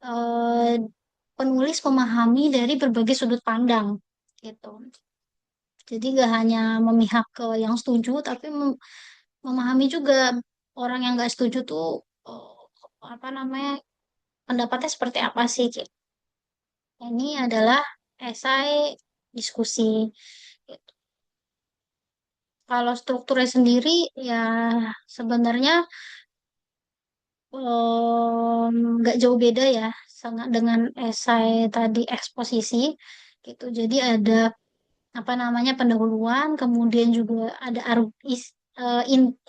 eh, penulis memahami dari berbagai sudut pandang gitu. Jadi gak hanya memihak ke yang setuju, tapi memahami juga orang yang gak setuju tuh apa namanya pendapatnya seperti apa sih gitu. Ini adalah esai diskusi. Gitu. Kalau strukturnya sendiri ya sebenarnya nggak jauh beda ya sangat dengan esai tadi eksposisi gitu. Jadi ada apa namanya pendahuluan, kemudian juga ada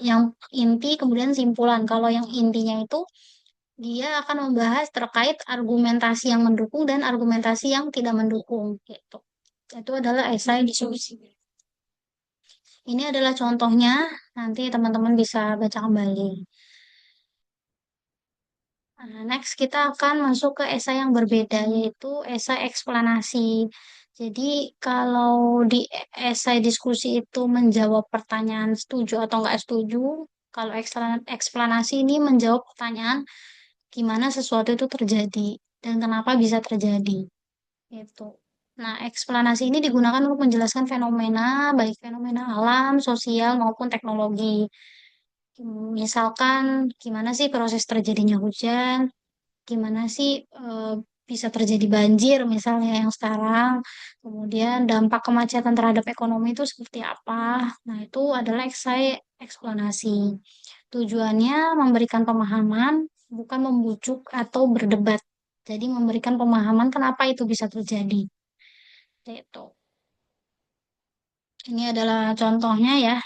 yang inti, kemudian simpulan. Kalau yang intinya itu dia akan membahas terkait argumentasi yang mendukung dan argumentasi yang tidak mendukung gitu. Itu adalah esai diskusi. Ini adalah contohnya, nanti teman-teman bisa baca kembali. Nah, next kita akan masuk ke esai yang berbeda, yaitu esai eksplanasi. Jadi, kalau di esai diskusi itu menjawab pertanyaan setuju atau nggak setuju, kalau eksplanasi ini menjawab pertanyaan gimana sesuatu itu terjadi dan kenapa bisa terjadi. Gitu. Nah, eksplanasi ini digunakan untuk menjelaskan fenomena, baik fenomena alam, sosial, maupun teknologi. Misalkan, gimana sih proses terjadinya hujan, gimana sih bisa terjadi banjir misalnya yang sekarang, kemudian dampak kemacetan terhadap ekonomi itu seperti apa. Nah, itu adalah eksplanasi. Tujuannya memberikan pemahaman, bukan membujuk atau berdebat. Jadi memberikan pemahaman kenapa itu bisa terjadi. Itu. Ini adalah contohnya ya.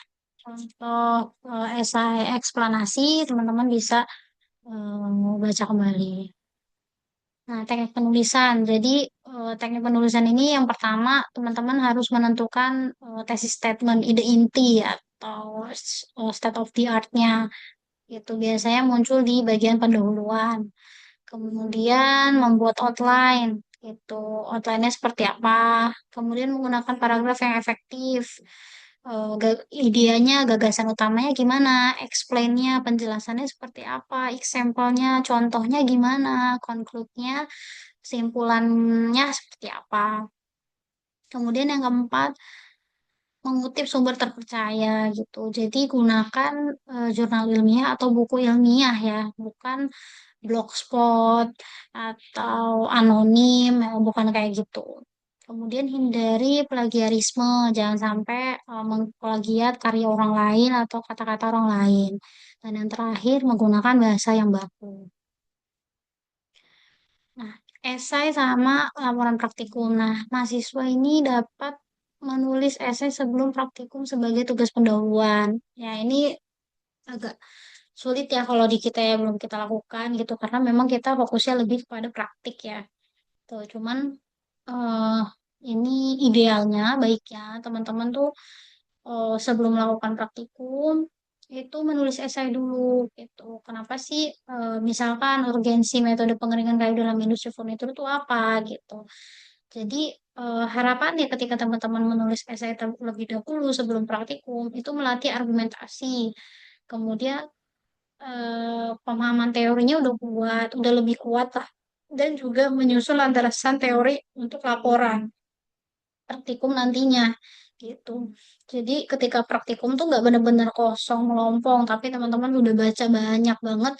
Untuk esai eksplanasi, teman-teman bisa baca kembali. Nah, teknik penulisan. Jadi, teknik penulisan ini yang pertama, teman-teman harus menentukan tesis statement, ide inti atau state of the art-nya. Itu biasanya muncul di bagian pendahuluan. Kemudian membuat outline. Itu outline-nya seperti apa. Kemudian menggunakan paragraf yang efektif. Ideanya, gagasan utamanya gimana, explain-nya, penjelasannya seperti apa, example-nya, contohnya gimana, conclude-nya, kesimpulannya seperti apa. Kemudian yang keempat, mengutip sumber terpercaya gitu. Jadi gunakan jurnal ilmiah atau buku ilmiah ya, bukan blogspot atau anonim, ya, bukan kayak gitu. Kemudian hindari plagiarisme, jangan sampai mengplagiat karya orang lain atau kata-kata orang lain. Dan yang terakhir, menggunakan bahasa yang baku. Nah, esai sama laporan praktikum. Nah, mahasiswa ini dapat menulis esai sebelum praktikum sebagai tugas pendahuluan. Ya, ini agak sulit ya kalau di kita ya belum kita lakukan gitu karena memang kita fokusnya lebih kepada praktik ya. Tuh, cuman eh ini idealnya baiknya teman-teman tuh sebelum melakukan praktikum itu menulis esai dulu gitu. Kenapa sih misalkan urgensi metode pengeringan kayu dalam industri furnitur itu apa gitu. Jadi harapannya ketika teman-teman menulis esai terlebih dahulu sebelum praktikum itu melatih argumentasi. Kemudian pemahaman teorinya udah kuat, udah lebih kuat lah. Dan juga menyusun landasan teori untuk laporan praktikum nantinya gitu. Jadi ketika praktikum tuh nggak benar-benar kosong melompong, tapi teman-teman udah baca banyak banget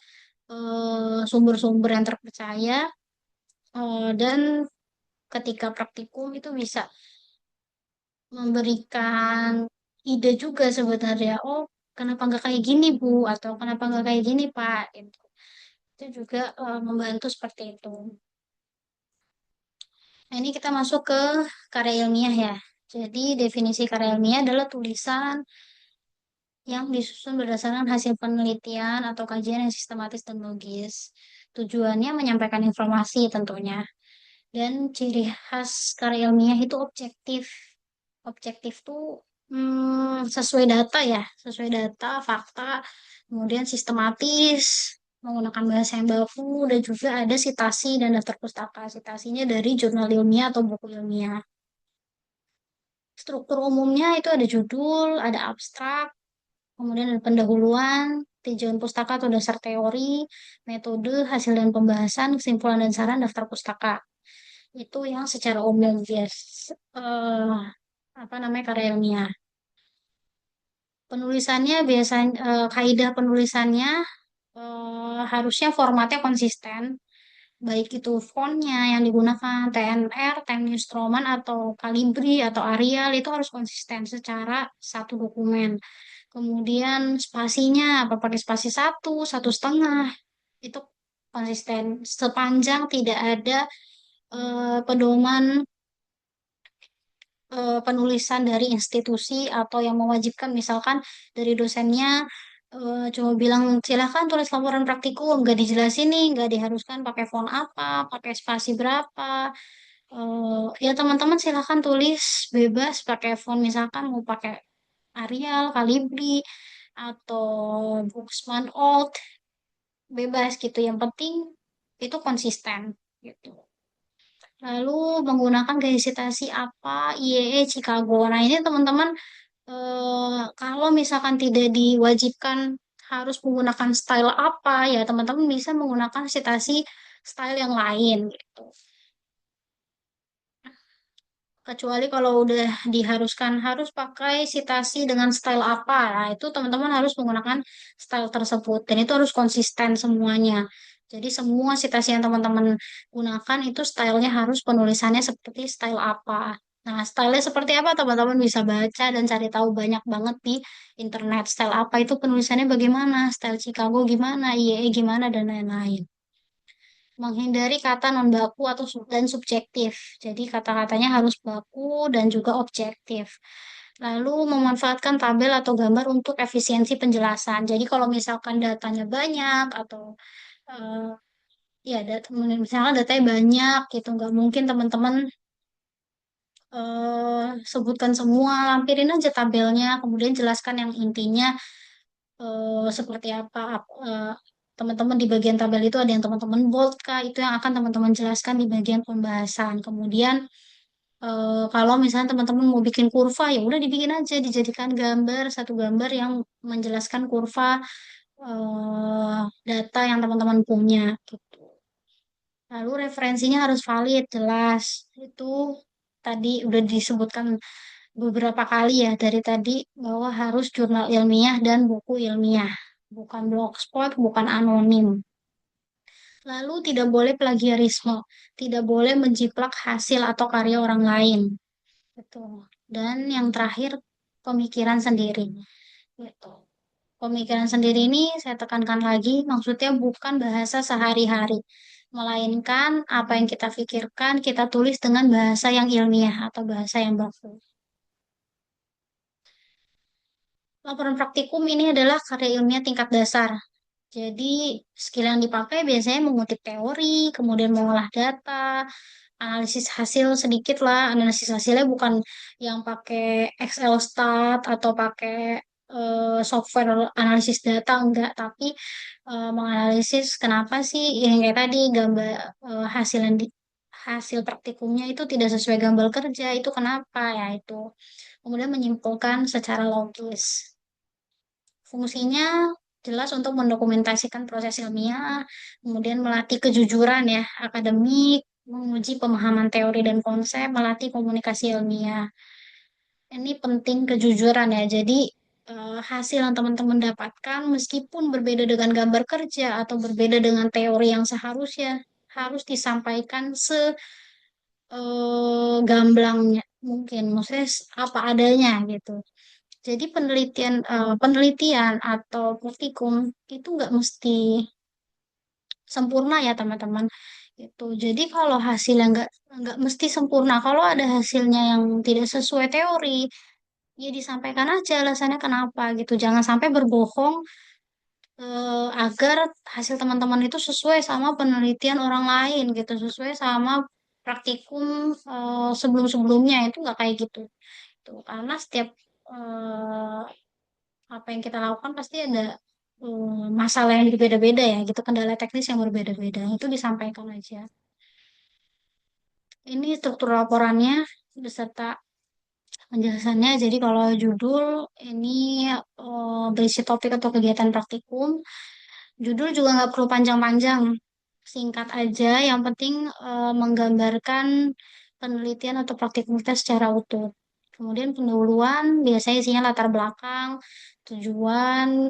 sumber-sumber yang terpercaya dan ketika praktikum itu bisa memberikan ide juga sebenarnya. Oh, kenapa nggak kayak gini Bu? Atau kenapa nggak kayak gini Pak? Gitu. Itu juga membantu seperti itu. Nah, ini kita masuk ke karya ilmiah ya. Jadi definisi karya ilmiah adalah tulisan yang disusun berdasarkan hasil penelitian atau kajian yang sistematis dan logis. Tujuannya menyampaikan informasi tentunya. Dan ciri khas karya ilmiah itu objektif. Objektif tuh sesuai data ya, sesuai data, fakta, kemudian sistematis, menggunakan bahasa yang baku, dan juga ada sitasi dan daftar pustaka. Sitasinya dari jurnal ilmiah atau buku ilmiah. Struktur umumnya itu ada judul, ada abstrak, kemudian ada pendahuluan, tinjauan pustaka atau dasar teori, metode, hasil dan pembahasan, kesimpulan dan saran, daftar pustaka. Itu yang secara umum, yes. Eh, apa namanya karya ilmiah. Penulisannya biasanya, kaidah penulisannya harusnya formatnya konsisten, baik itu fontnya yang digunakan TNR, Times New Roman atau Calibri atau Arial itu harus konsisten secara satu dokumen. Kemudian spasinya apa pakai spasi satu, satu setengah itu konsisten sepanjang tidak ada pedoman penulisan dari institusi atau yang mewajibkan misalkan dari dosennya cuma bilang silahkan tulis laporan praktikum nggak dijelasin nih nggak diharuskan pakai font apa pakai spasi berapa. Ya teman-teman silahkan tulis bebas pakai font misalkan mau pakai Arial, Calibri atau Booksman Old bebas gitu yang penting itu konsisten gitu. Lalu menggunakan gaya citasi apa IEE Chicago. Nah, ini teman-teman kalau misalkan tidak diwajibkan harus menggunakan style apa ya teman-teman bisa menggunakan citasi style yang lain gitu. Kecuali kalau udah diharuskan harus pakai citasi dengan style apa, nah itu teman-teman harus menggunakan style tersebut dan itu harus konsisten semuanya. Jadi semua citasi yang teman-teman gunakan itu stylenya harus penulisannya seperti style apa. Nah, stylenya seperti apa teman-teman bisa baca dan cari tahu banyak banget di internet. Style apa itu penulisannya bagaimana, style Chicago gimana, IEE gimana dan lain-lain. Menghindari kata non baku dan subjektif. Jadi kata-katanya harus baku dan juga objektif. Lalu memanfaatkan tabel atau gambar untuk efisiensi penjelasan. Jadi kalau misalkan datanya banyak atau eh, ya misalnya datanya banyak gitu, nggak mungkin teman-teman sebutkan semua, lampirin aja tabelnya, kemudian jelaskan yang intinya seperti apa. Teman-teman di bagian tabel itu ada yang teman-teman bold kah, itu yang akan teman-teman jelaskan di bagian pembahasan. Kemudian kalau misalnya teman-teman mau bikin kurva, ya udah dibikin aja, dijadikan gambar, satu gambar yang menjelaskan kurva data yang teman-teman punya gitu. Lalu referensinya harus valid, jelas. Itu tadi udah disebutkan beberapa kali ya dari tadi bahwa harus jurnal ilmiah dan buku ilmiah, bukan blogspot, bukan anonim. Lalu tidak boleh plagiarisme, tidak boleh menjiplak hasil atau karya orang lain. Betul. Dan yang terakhir, pemikiran sendiri. Gitu. Pemikiran sendiri ini saya tekankan lagi, maksudnya bukan bahasa sehari-hari, melainkan apa yang kita pikirkan, kita tulis dengan bahasa yang ilmiah atau bahasa yang baku. Laporan praktikum ini adalah karya ilmiah tingkat dasar. Jadi, skill yang dipakai biasanya mengutip teori, kemudian mengolah data, analisis hasil sedikit lah. Analisis hasilnya bukan yang pakai Excel stat atau pakai software analisis data, enggak. Tapi menganalisis kenapa sih yang kayak tadi gambar hasil yang hasil praktikumnya itu tidak sesuai gambar kerja, itu kenapa ya itu. Kemudian menyimpulkan secara logis. Fungsinya jelas untuk mendokumentasikan proses ilmiah, kemudian melatih kejujuran ya, akademik, menguji pemahaman teori dan konsep, melatih komunikasi ilmiah. Ini penting kejujuran ya. Jadi hasil yang teman-teman dapatkan meskipun berbeda dengan gambar kerja atau berbeda dengan teori yang seharusnya harus disampaikan segamblangnya mungkin, maksudnya apa adanya gitu. Jadi penelitian atau praktikum itu nggak mesti sempurna ya teman-teman. Itu. Jadi kalau hasilnya nggak mesti sempurna. Kalau ada hasilnya yang tidak sesuai teori, ya disampaikan aja alasannya kenapa gitu. Jangan sampai berbohong agar hasil teman-teman itu sesuai sama penelitian orang lain gitu, sesuai sama praktikum sebelum-sebelumnya itu nggak kayak gitu. Tuh, karena setiap eh, apa yang kita lakukan pasti ada masalah yang berbeda-beda ya gitu, kendala teknis yang berbeda-beda itu disampaikan aja. Ini struktur laporannya beserta penjelasannya. Jadi kalau judul ini berisi topik atau kegiatan praktikum, judul juga nggak perlu panjang-panjang, singkat aja. Yang penting menggambarkan penelitian atau praktikum kita secara utuh. Kemudian pendahuluan biasanya isinya latar belakang, tujuan,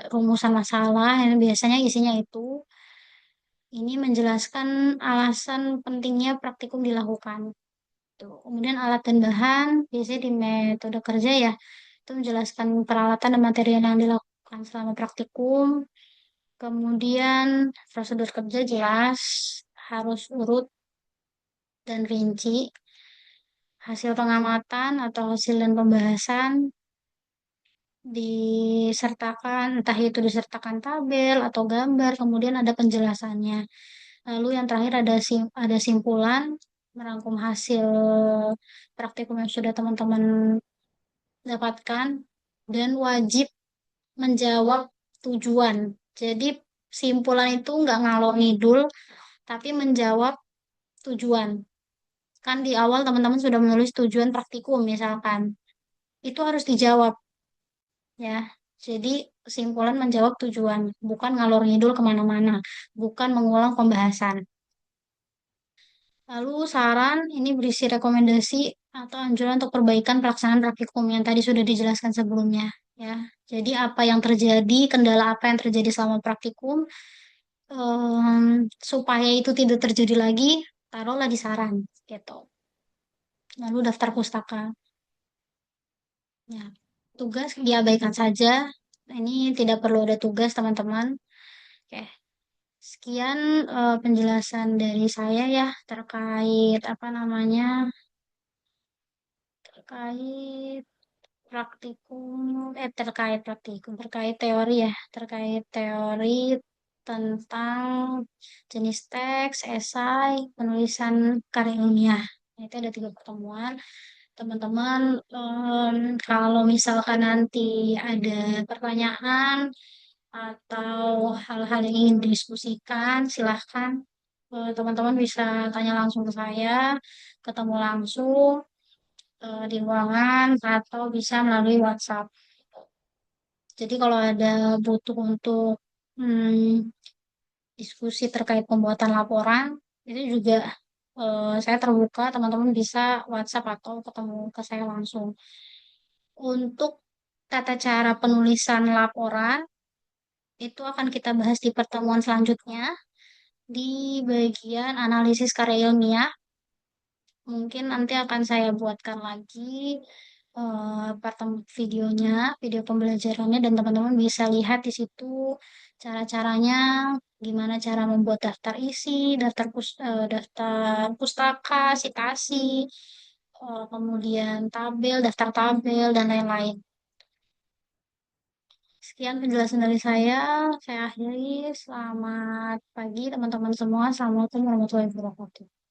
rumusan masalah, yang biasanya isinya itu. Ini menjelaskan alasan pentingnya praktikum dilakukan. Tuh. Kemudian alat dan bahan, biasanya di metode kerja ya, itu menjelaskan peralatan dan material yang dilakukan selama praktikum. Kemudian prosedur kerja jelas, harus urut dan rinci. Hasil pengamatan atau hasil dan pembahasan disertakan, entah itu disertakan tabel atau gambar, kemudian ada penjelasannya. Lalu yang terakhir ada simpulan, merangkum hasil praktikum yang sudah teman-teman dapatkan, dan wajib menjawab tujuan. Jadi simpulan itu nggak ngalor ngidul, tapi menjawab tujuan. Kan di awal teman-teman sudah menulis tujuan praktikum misalkan. Itu harus dijawab ya. Jadi kesimpulan menjawab tujuan, bukan ngalor ngidul kemana-mana, bukan mengulang pembahasan. Lalu saran ini berisi rekomendasi atau anjuran untuk perbaikan pelaksanaan praktikum yang tadi sudah dijelaskan sebelumnya ya. Jadi apa yang terjadi, kendala apa yang terjadi selama praktikum, supaya itu tidak terjadi lagi, taruhlah di saran gitu. Lalu daftar pustaka. Ya, tugas diabaikan saja. Ini tidak perlu ada tugas, teman-teman. Oke, sekian penjelasan dari saya ya terkait apa namanya? Terkait. terkait praktikum, terkait teori ya, terkait teori tentang jenis teks, esai, penulisan karya ilmiah. Nah, itu ada 3 pertemuan. Teman-teman, kalau misalkan nanti ada pertanyaan atau hal-hal yang ingin didiskusikan, silahkan teman-teman bisa tanya langsung ke saya, ketemu langsung di ruangan atau bisa melalui WhatsApp. Jadi kalau ada butuh untuk hmm, diskusi terkait pembuatan laporan, itu juga saya terbuka, teman-teman bisa WhatsApp atau ketemu ke saya langsung. Untuk tata cara penulisan laporan, itu akan kita bahas di pertemuan selanjutnya di bagian analisis karya ilmiah. Mungkin nanti akan saya buatkan lagi videonya, video pembelajarannya, dan teman-teman bisa lihat di situ cara-caranya, gimana cara membuat daftar isi, daftar pustaka, sitasi, kemudian tabel, daftar tabel, dan lain-lain. Sekian penjelasan dari saya akhiri. Selamat pagi teman-teman semua. Assalamualaikum warahmatullahi wabarakatuh.